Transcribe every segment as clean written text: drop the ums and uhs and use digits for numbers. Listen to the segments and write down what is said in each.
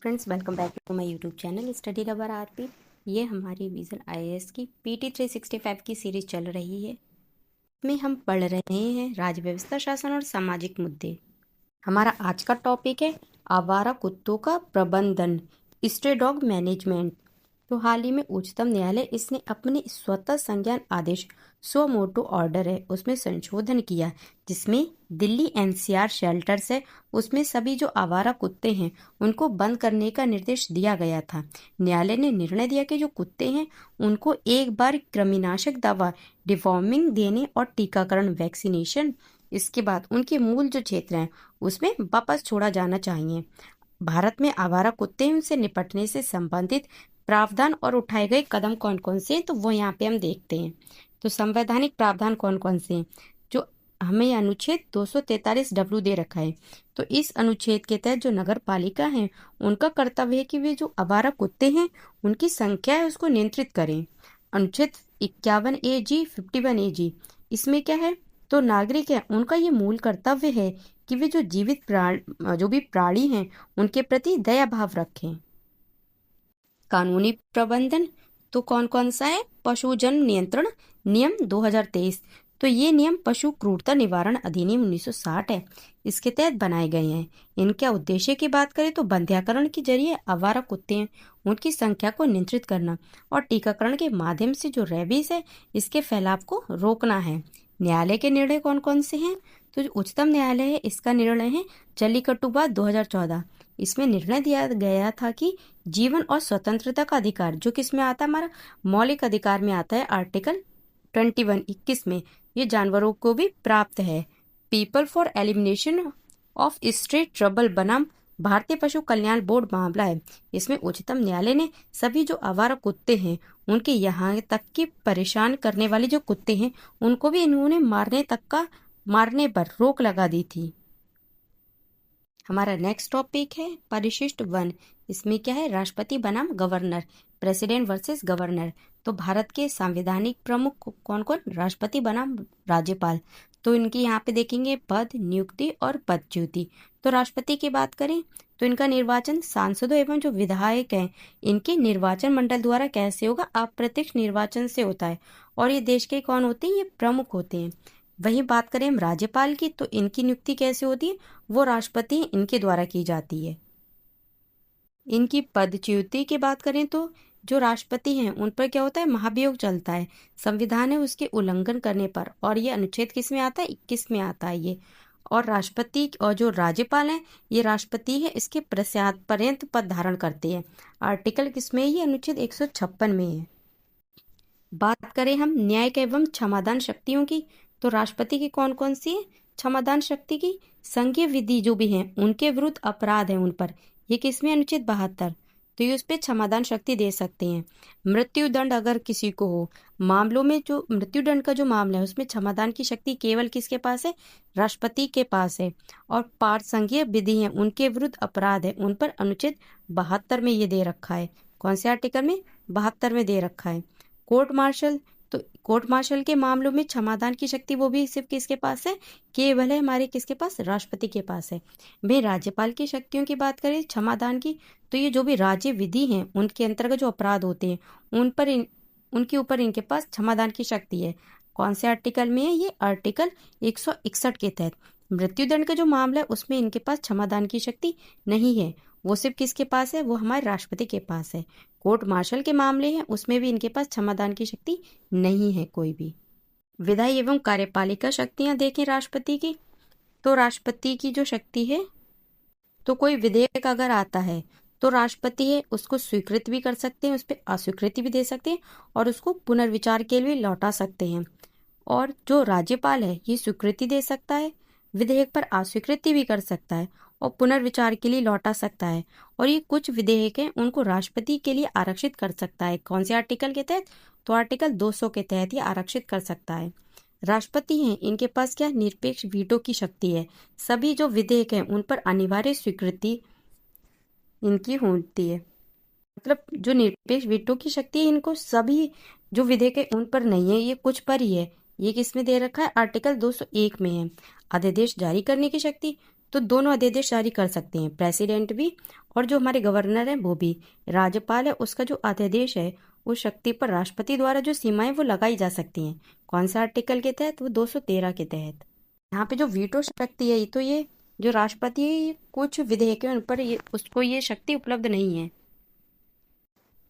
Friends, welcome back to my YouTube channel study rubber RP. ये हमारी vision IAS की PT 365 की series चल रही है। इसमें हम पढ़ रहे हैं राज्य व्यवस्था, शासन और सामाजिक मुद्दे। हमारा आज का टॉपिक है आवारा कुत्तों का प्रबंधन, स्ट्रे डॉग मैनेजमेंट। तो हाल ही में उच्चतम न्यायालय इसने अपने स्वतः संज्ञान आदेश सो मोटो ऑर्डर है उसमें संशोधन किया, जिसमें दिल्ली एनसीआर शेल्टर्स है उसमें सभी जो आवारा कुत्ते हैं उनको बंद करने का निर्देश दिया गया था। न्यायालय ने निर्णय दिया कि जो कुत्ते हैं उनको एक बार कृमिनाशक दवा, डिवॉर्मिंग देने और टीकाकरण वैक्सीनेशन, इसके बाद उनके मूल जो क्षेत्र हैं उसमें वापस छोड़ा जाना चाहिए। भारत में आवारा कुत्ते हैं उनसे निपटने से संबंधित प्रावधान और उठाए गए कदम कौन कौन से हैं, तो वो यहाँ पे हम देखते हैं। तो संवैधानिक प्रावधान कौन कौन से हैं, जो हमें अनुच्छेद 243 डब्ल्यू दे रखा है। तो इस अनुच्छेद के तहत जो नगर पालिका है उनका कर्तव्य है कि वे जो आवारा कुत्ते हैं उनकी संख्या है उसको नियंत्रित करें। अनुच्छेद 51 AG 51 AG इसमें क्या है, तो नागरिक है उनका ये मूल कर्तव्य है कि वे जो जो भी प्राणी हैं उनके प्रति दया भाव रखें। कानूनी प्रबंधन तो कौन कौन सा है, पशुजन नियंत्रण नियम 2023। तो ये नियम पशु क्रूरता निवारण अधिनियम 1960 है, इसके तहत बनाए गए हैं। इनके उद्देश्य की बात करें तो बंध्याकरण के जरिए आवारा कुत्ते हैं उनकी संख्या को नियंत्रित करना और टीकाकरण के माध्यम से जो रेबीज है इसके फैलाव को रोकना है। न्यायालय के निर्णय कौन कौन से हैं, तो जो उच्चतम न्यायालय है इसका निर्णय है जल्लीकट्टू बात 2014। इसमें निर्णय दिया गया था कि जीवन और स्वतंत्रता का अधिकार जो किसमें आता है, हमारा मौलिक अधिकार में आता है, आर्टिकल 21 में, ये जानवरों को भी प्राप्त है। People for elimination of street trouble बनाम भारतीय पशु कल्याण बोर्ड मामला है। इसमें उच्चतम न्यायालय ने सभी जो आवारा कुत्ते हैं उनके यहाँ तक कि परेशान करने वाले जो कुत्ते हैं उनको भी इन्होंने मारने पर रोक लगा दी थी। हमारा नेक्स्ट टॉपिक है परिशिष्ट वन। इसमें क्या है, राष्ट्रपति बनाम गवर्नर, प्रेसिडेंट वर्सेस गवर्नर। तो भारत के संवैधानिक प्रमुख कौन कौन, राष्ट्रपति बनाम राज्यपाल। तो इनकी यहाँ पे देखेंगे पद, नियुक्ति और पदच्युति। तो राष्ट्रपति की बात करें तो इनका निर्वाचन सांसदों एवं जो विधायक हैं इनके निर्वाचन मंडल द्वारा कैसे होगा, अप्रत्यक्ष निर्वाचन से होता है और ये देश के कौन होते हैं, ये प्रमुख होते हैं। वहीं बात करें हम राज्यपाल की तो इनकी नियुक्ति कैसे होती है, वो राष्ट्रपति इनके द्वारा की जाती है। इनकी पदच्युति की बात करें तो जो राष्ट्रपति हैं उन पर क्या होता है, महाभियोग चलता है, संविधान है उसके उल्लंघन करने पर, और ये अनुच्छेद किस में आता है, 21 में आता है ये। और राष्ट्रपति और जो राज्यपाल हैं ये राष्ट्रपति है इसके पर्यंत पद धारण करते हैं। आर्टिकल किसमें है, ये अनुच्छेद 156 में है। बात करें हम न्यायिक एवं क्षमादान शक्तियों की तो राष्ट्रपति की कौन कौन सी है, क्षमादान शक्ति की संघीय विधि जो भी हैं उनके विरुद्ध अपराध है उन पर, ये किसमें, अनुच्छेद 72। तो ये उस पर क्षमादान शक्ति दे सकते हैं। मृत्यु दंड अगर किसी को हो, मामलों में जो मृत्यु दंड का जो मामला है उसमें क्षमादान की शक्ति केवल किसके पास है, राष्ट्रपति के पास है। और पार्थ संघीय विधि है उनके विरुद्ध अपराध है उन पर अनुच्छेद 72 में ये दे रखा है। कौन से आर्टिकल में, 72 में दे रखा है। कोर्ट मार्शल, तो कोर्ट मार्शल के मामलों में क्षमादान की शक्ति वो भी सिर्फ किसके पास है, केवल है हमारे किसके पास, राष्ट्रपति के पास है। भाई राज्यपाल की शक्तियों की बात करें क्षमादान की तो ये जो भी राज्य विधि हैं उनके अंतर्गत जो अपराध होते हैं उनके ऊपर इनके पास क्षमादान की शक्ति है। कौन से आर्टिकल में है, ये आर्टिकल 161 के तहत। मृत्युदंड का जो मामला है उसमें इनके पास क्षमादान की शक्ति नहीं है, वो सिर्फ किसके पास है, वो हमारे राष्ट्रपति के पास है। कोर्ट मार्शल के मामले हैं उसमें भी इनके पास क्षमादान की शक्ति नहीं है कोई भी। विधायी एवं कार्यपालिका शक्तियां देखें राष्ट्रपति की, तो राष्ट्रपति की जो शक्ति है, तो कोई विधेयक अगर आता है तो राष्ट्रपति है उसको स्वीकृत भी कर सकते हैं, उस पर अस्वीकृति भी दे सकते हैं और उसको पुनर्विचार के लिए लौटा सकते हैं। और जो राज्यपाल है ये स्वीकृति दे सकता है, विधेयक पर अस्वीकृति भी कर सकता है और पुनर्विचार के लिए लौटा सकता है। और ये कुछ विधेयक हैं उनको राष्ट्रपति के लिए आरक्षित कर सकता है। कौन से आर्टिकल के तहत, तो आर्टिकल 200 के तहत ये आरक्षित कर सकता है। राष्ट्रपति हैं इनके पास क्या, निरपेक्ष वीटो की शक्ति है, सभी जो विधेयक हैं उन पर अनिवार्य स्वीकृति इनकी होती है। मतलब जो निरपेक्ष वीटो की शक्ति है इनको सभी जो विधेयक है उन पर नहीं है, ये कुछ पर ही है। ये किसमें दे रखा है, आर्टिकल 201 में है। अध्यादेश जारी करने की शक्ति, तो दोनों अध्यादेश जारी कर सकते हैं, प्रेसिडेंट भी और जो हमारे गवर्नर हैं वो भी। राज्यपाल है उसका जो अध्यादेश है उस शक्ति पर राष्ट्रपति द्वारा जो सीमाएं वो लगाई जा सकती हैं। कौन सा आर्टिकल के तहत? वो 213 के तहत। यहाँ पे जो वीटो शक्ति है तो ये जो राष्ट्रपति है ये कुछ विधेयकों उन पर ये उसको ये शक्ति उपलब्ध नहीं है।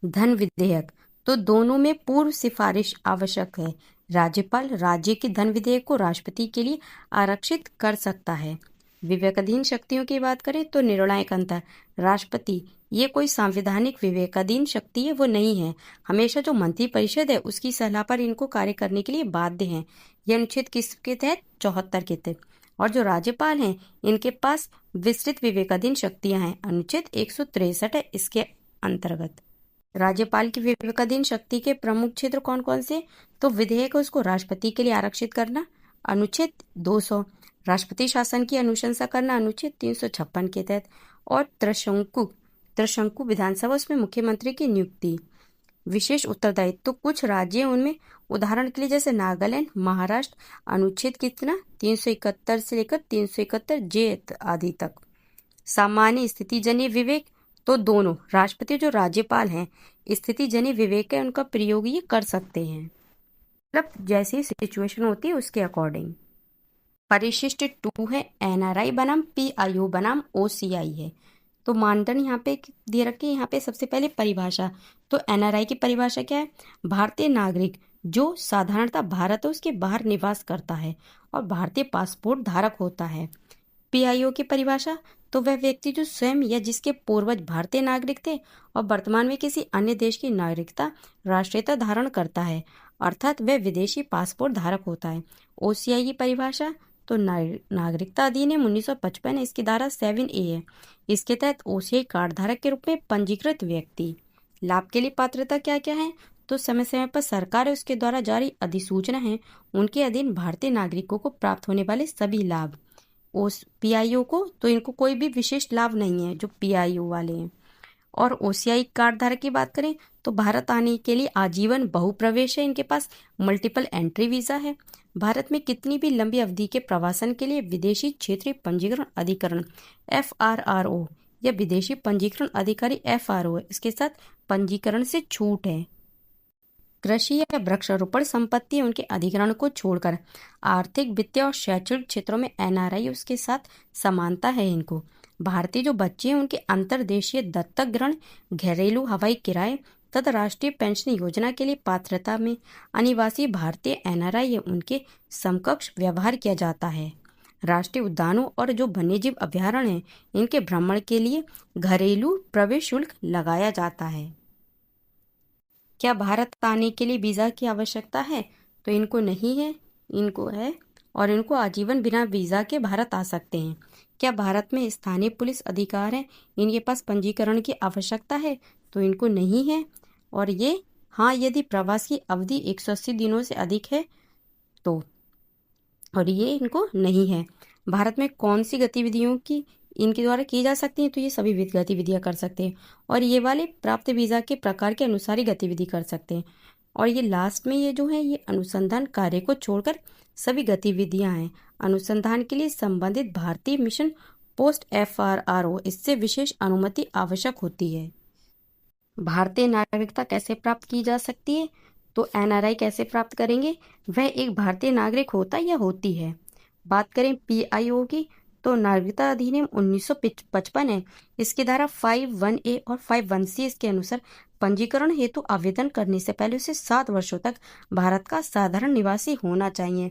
धन विधेयक, तो दोनों में पूर्व सिफारिश आवश्यक है। राज्यपाल राज्य के धन विधेयक को राष्ट्रपति के लिए आरक्षित कर सकता है। विवेकाधीन शक्तियों की बात करें तो निर्णायक अंतर, राष्ट्रपति ये कोई संवैधानिक विवेकाधीन शक्ति है वो नहीं है। हमेशा जो मंत्रिपरिषद है उसकी सलाह पर इनको कार्य करने के लिए बाध्य हैं। ये अनुच्छेद किसके तहत? 74 के तहत। और जो राज्यपाल हैं इनके पास विस्तृत विवेकाधीन शक्तियां हैं, अनुच्छेद 163 है इसके अंतर्गत। राज्यपाल की विवेकाधीन शक्ति के प्रमुख क्षेत्र कौन कौन से? तो विधेयक उसको राष्ट्रपति के लिए आरक्षित करना, अनुच्छेद 200, राष्ट्रपति शासन की अनुशंसा करना, अनुच्छेद 356 के तहत, और त्रिशंकु विधानसभा उसमें मुख्यमंत्री की नियुक्ति। विशेष उत्तरदायित्व, तो कुछ राज्य उनमें, उदाहरण के लिए जैसे नागालैंड, महाराष्ट्र, अनुच्छेद कितना? 371 से लेकर 371 जे आदि तक। सामान्य स्थितिजन्य विवेक, तो दोनों राष्ट्रपति जो राज्यपाल हैं स्थितिजन्य विवेक है उनका प्रयोग ये कर सकते हैं, मतलब जैसी सिचुएशन होती है उसके अकॉर्डिंग। परिशिष्ट 2 है एनआरआई बनाम पीआईओ बनाम ओसीआई है। तो मानदंड यहाँ पे दे रखे। यहाँ पे सबसे पहले परिभाषा, तो एनआरआई की परिभाषा क्या है? भारतीय नागरिक जो साधारणतः भारत है उसके बाहर निवास करता है और भारतीय पासपोर्ट धारक होता है। पीआईओ की परिभाषा, तो वह व्यक्ति जो स्वयं या जिसके पूर्वज भारतीय नागरिक थे और वर्तमान में किसी अन्य देश की नागरिकता राष्ट्रीयता धारण करता है, अर्थात वह विदेशी पासपोर्ट धारक होता है। ओसीआई की परिभाषा, तो नागरिकता अधिनियम 1955 इसकी धारा 7A है। इसके तहत ओसीआई कार्ड धारक के रूप में पंजीकृत व्यक्ति। लाभ के लिए पात्रता क्या क्या है? तो समय समय पर सरकार उसके द्वारा जारी अधिसूचना है उनके अधीन भारतीय नागरिकों को प्राप्त होने वाले सभी लाभ। पीआईओ को तो इनको कोई भी विशेष लाभ नहीं है जो पीआईओ वाले हैं। और ओसीआई कार्ड धारक की बात करें तो भारत आने के लिए आजीवन बहुप्रवेश है, इनके पास मल्टीपल एंट्री वीजा है। भारत में कितनी भी लंबी अवधि के प्रवासन के लिए विदेशी क्षेत्रीय पंजीकरण अधिकरण FRRO या विदेशी पंजीकरण अधिकारी FRO इसके साथ पंजीकरण से छूट है। कृषि या वृक्षारोपण संपत्ति उनके अधिग्रहण को छोड़कर आर्थिक, वित्तीय और शैक्षणिक क्षेत्रों में एनआरआई उसके साथ समानता है इनको। भारतीय जो बच्चे हैं उनके अंतर्देशीय दत्तक ग्रहण, घरेलू हवाई किराए तथा राष्ट्रीय पेंशन योजना के लिए पात्रता में अनिवासी भारतीय एनआरआई है उनके समकक्ष व्यवहार किया जाता है। राष्ट्रीय उद्यानों और जो वन्यजीव अभ्यारण्य हैं इनके भ्रमण के लिए घरेलू प्रवेश शुल्क लगाया जाता है। क्या भारत आने के लिए वीज़ा की आवश्यकता है? तो इनको नहीं है, इनको है और इनको आजीवन बिना वीज़ा के भारत आ सकते हैं। क्या भारत में स्थानीय पुलिस अधिकार है? इनके पास पंजीकरण की आवश्यकता है? तो इनको नहीं है। और ये हाँ, यदि प्रवास की अवधि 180 दिनों से अधिक है तो, और ये इनको नहीं है। भारत में कौन सी गतिविधियों की इनके द्वारा की जा सकती हैं? तो ये सभी गतिविधियां कर सकते हैं और ये वाले प्राप्त वीज़ा के प्रकार के अनुसार ही गतिविधि कर सकते हैं। और ये लास्ट में ये जो है ये अनुसंधान कार्य को छोड़कर सभी गतिविधियां हैं। अनुसंधान के लिए संबंधित भारतीय मिशन पोस्ट FRRO इससे विशेष अनुमति आवश्यक होती है। भारतीय नागरिकता कैसे प्राप्त की जा सकती है? तो एनआरआई कैसे प्राप्त करेंगे? वह एक भारतीय नागरिक होता या होती है। बात करें पीआईओ की तो नागरिकता अधिनियम 1955 है, इसकी धारा 51A और 51C इसके अनुसार पंजीकरण हेतु आवेदन करने से पहले उसे 7 वर्षों तक भारत का साधारण निवासी होना चाहिए।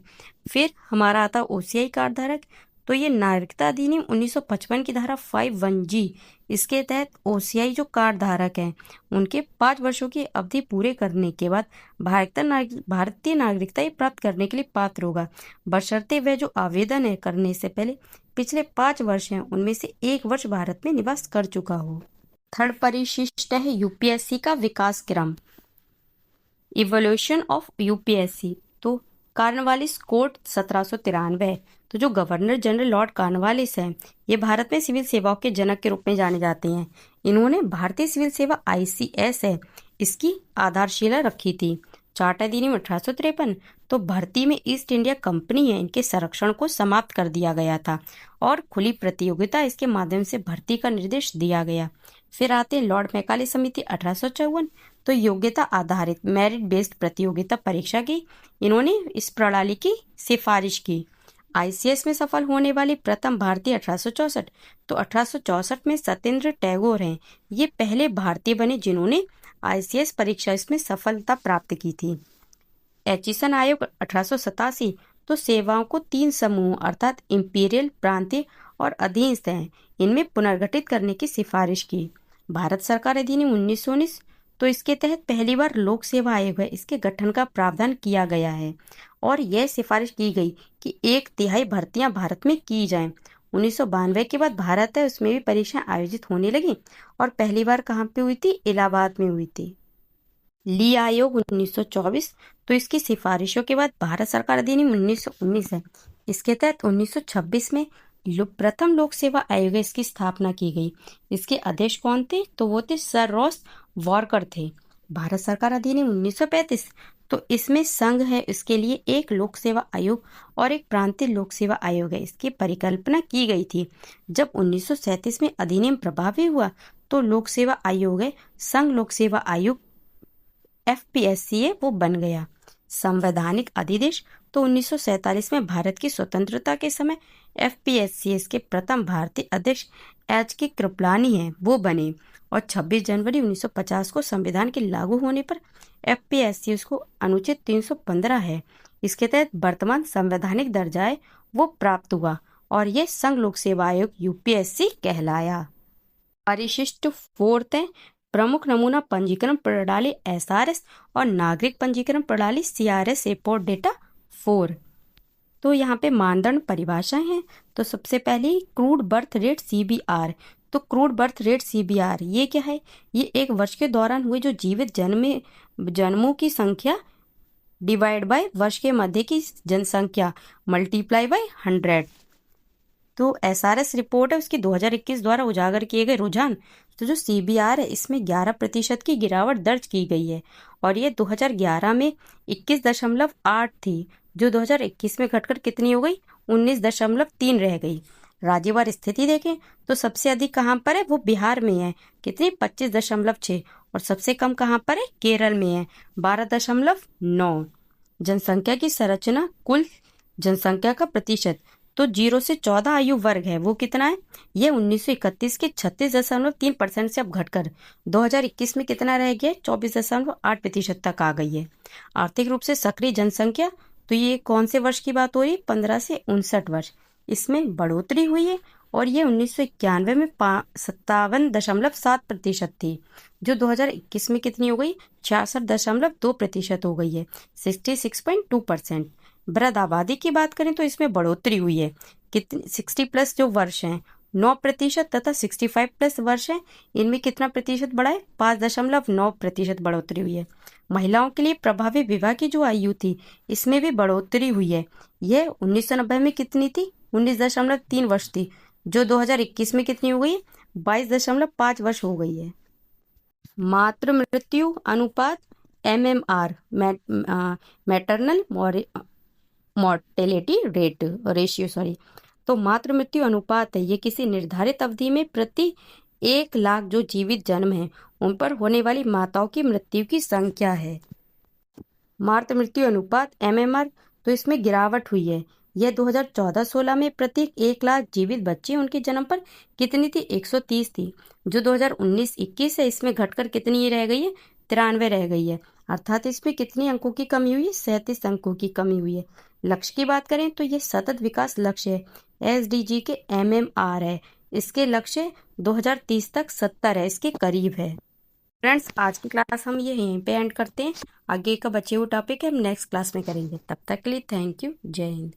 फिर हमारा आता ओसीआई कार्ड धारक, तो ये नागरिकता अधिनियम 1955 की धारा 51G इसके तहत ओसीआई जो कार्ड धारक हैं उनके 5 वर्षों की अवधि पूरे करने के बाद भारतीय नागरिकता प्राप्त करने के लिए पात्र होगा, बशर्ते वह जो आवेदन है करने से पहले पिछले 5 वर्ष हैं उनमें से 1 वर्ष भारत में निवास कर चुका हो। थर्ड परिशिष्ट है यूपीएससी का विकास क्रम, इवोल्यूशन ऑफ यूपीएससी। तो कॉर्नवालिस कोड 1793। तो जो गवर्नर जनरल लॉर्ड कॉर्नवालिस हैं ये भारत में सिविल सेवाओं के जनक के रूप में जाने जाते हैं। इन्होंने भारतीय सिविल सेवा ICS है इसकी आधारशिला रखी थी। चार्ट अधिनियम 1853, तो भर्ती में ईस्ट इंडिया कंपनी है इनके संरक्षण को समाप्त कर दिया गया था और खुली प्रतियोगिता इसके माध्यम से भर्ती का निर्देश दिया गया। फिर आते हैं लॉर्ड मैकाले समिति 1854, तो योग्यता आधारित मेरिट बेस्ड प्रतियोगिता परीक्षा की इन्होंने इस प्रणाली की सिफारिश की। आईसीएस में सफल होने वाले प्रथम भारतीय 1864, तो 1864 में सत्येंद्र टैगोर हैं, ये पहले भारतीय बने जिन्होंने आईसीएस परीक्षा इसमें सफलता प्राप्त की थी। एचिसन आयोग 1887, तो सेवाओं को 3 समूह अर्थात इंपीरियल, प्रांतीय और अधीनस्थ हैं इनमें पुनर्गठित करने की सिफारिश की। भारत सरकार अधिनियम 1919, तो इसके तहत पहली बार लोक सेवा आयोग है इसके गठन का प्रावधान किया गया है और यह सिफारिश की गई कि 1/3 भर्तियां भारत में की जाएं। 1992 के बाद भारत है उसमें भी परीक्षाएं आयोजित होने लगी और पहली बार कहाँ पे हुई थी? इलाहाबाद में हुई थी। ली आयोग 1924, तो इसकी सिफारिशों के बाद भारत सरकार अधिनियम 1919 है इसके तहत 1926 में प्रथम लोक सेवा आयोग इसकी स्थापना की गई। इसके अध्यक्ष कौन थे? तो वो थे सर रॉस वॉकर थे। भारत सरकार अधिनियम 1935, तो इसमें संघ है इसके लिए एक लोक सेवा आयोग और एक प्रांतीय लोक सेवा आयोग है इसकी परिकल्पना की गई थी। जब 1937 में अधिनियम प्रभावी हुआ तो लोक सेवा आयोग है संघ लोक सेवा आयोग एफपीएससी है वो बन गया। संवैधानिक अधिदेश, तो 1947 में भारत की स्वतंत्रता के समय एफपीएससीएस के प्रथम भारतीय अध्यक्ष एच के कृपलानी हैं वो बने और 26 जनवरी 1950 को संविधान के लागू होने पर एफपीएससीएस को अनुच्छेद 315 है इसके तहत वर्तमान संवैधानिक दर्जा है वो प्राप्त हुआ और यह संघ लोक सेवा आयोग यूपीएससी कहलाया। परिशिष्ट 4 है प्रमुख नमूना पंजीकरण प्रणाली एसआरएस और नागरिक पंजीकरण प्रणाली सीआरएस रिपोर्ट डेटा 4। तो यहाँ पे मानदंड परिभाषाएं हैं। तो सबसे पहले क्रूड बर्थ रेट सीबीआर, तो क्रूड बर्थ रेट सीबीआर ये क्या है? ये एक वर्ष के दौरान हुए जो जीवित जन्मों की संख्या डिवाइड बाय वर्ष के मध्य की जनसंख्या मल्टीप्लाई बाय 100। तो एसआरएस रिपोर्ट है उसकी 2021 द्वारा उजागर किए गए रुझान। तो जो सीबीआर है इसमें 11% की गिरावट दर्ज की गई है और ये 2011 में 21.8 थी जो 2021 में घटकर कितनी हो गई? 19.3 रह गई। राज्यवार स्थिति देखें तो सबसे अधिक कहाँ पर है? वो बिहार में है, कितनी? 25.6 और सबसे कम कहाँ पर है? केरल में है, 12.9। जनसंख्या की संरचना, कुल जनसंख्या का प्रतिशत, तो 0 से 14 आयु वर्ग है वो कितना है? ये 1931 के 36.3% से अब घटकर 2021 में कितना रह गया? 24.8% तक आ गई है। आर्थिक रूप से सक्रिय जनसंख्या, तो ये कौन से वर्ष की बात हो रही है? 15 से 59 वर्ष, इसमें बढ़ोतरी हुई है और ये 1991 में 57.7% थी जो 2021 में कितनी हो गई? 66.2% हो गई है, 66.2%। वृद्ध आबादी की बात करें तो इसमें बढ़ोतरी हुई है, कितनी? 60+ जो वर्ष हैं 9% तथा 65+ वर्ष हैं इनमें कितना प्रतिशत बढ़ा है? 5.9% बढ़ोतरी हुई है। महिलाओं के लिए प्रभावी विवाह की जो आयु थी इसमें भी बढ़ोतरी हुई है, यह 1990 में कितनी थी? 19.3 वर्ष थी जो 2021 में कितनी हो गई है? 22.5 वर्ष हो गई है। मातृ मृत्यु अनुपात MMR मैटरनल मॉर्टेलिटी रेशियो तो मातृ मृत्यु अनुपात है ये किसी निर्धारित अवधि में प्रति 1 लाख जो जीवित जन्म है उन पर होने वाली माताओं की मृत्यु की संख्या है। मातृ मृत्यु अनुपात MMR, तो इसमें गिरावट हुई है, यह 2014-16 में प्रत्येक 1 लाख जीवित बच्चे उनके जन्म पर कितनी थी? 130 थी जो 2019-21 है इसमें घटकर कितनी रह गई है? 93 रह गई है, अर्थात इसमें कितनी अंकों की कमी हुई है? 37 अंकों की कमी हुई है। लक्ष्य की बात करें तो ये सतत विकास लक्ष्य है, SDG के MMR है, इसके लक्ष्य 2030 तक 70 है, इसके करीब है। फ्रेंड्स आज की क्लास हम ये यहीं पे एंड करते हैं, आगे का बचे हुए टॉपिक है हम नेक्स्ट क्लास में करेंगे। तब तक के लिए थैंक यू, जय हिंद।